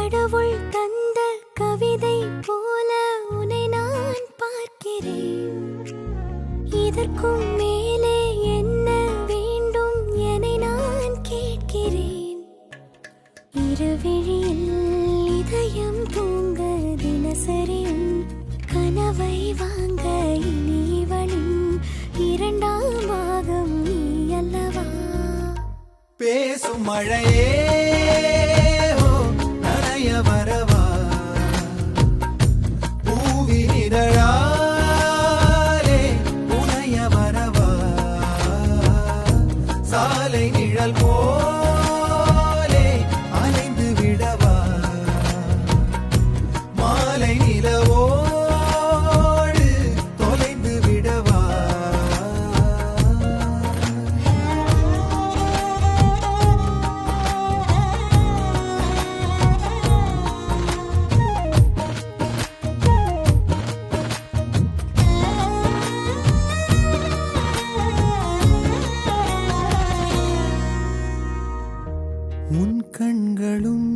கடவுள் தந்த கவிதை போல உன்னை நான் பார்க்கிறேன். இதற்கும் மேலே என்ன வேண்டும் என நான் கேட்கிறேன். இருவிழியில் இதயம் தூங்க தினசரியும் கனவை வாங்க இனி இவளின் இரண்டாம் பாகம் நீ அல்லவா? பேசும் மழையே நனைய வரவா, பூவின் இதழாலே புனைய வரவா, சாலை நிழல் போலே அலைந்து விடவா, மாலை நிலவோடு தொலைந்து விடவா. உன் கண்களும்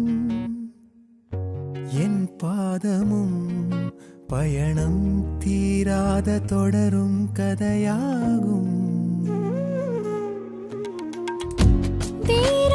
என் பாதமும் பயணம் தீராத தொடரும் கதையாகும். வேறு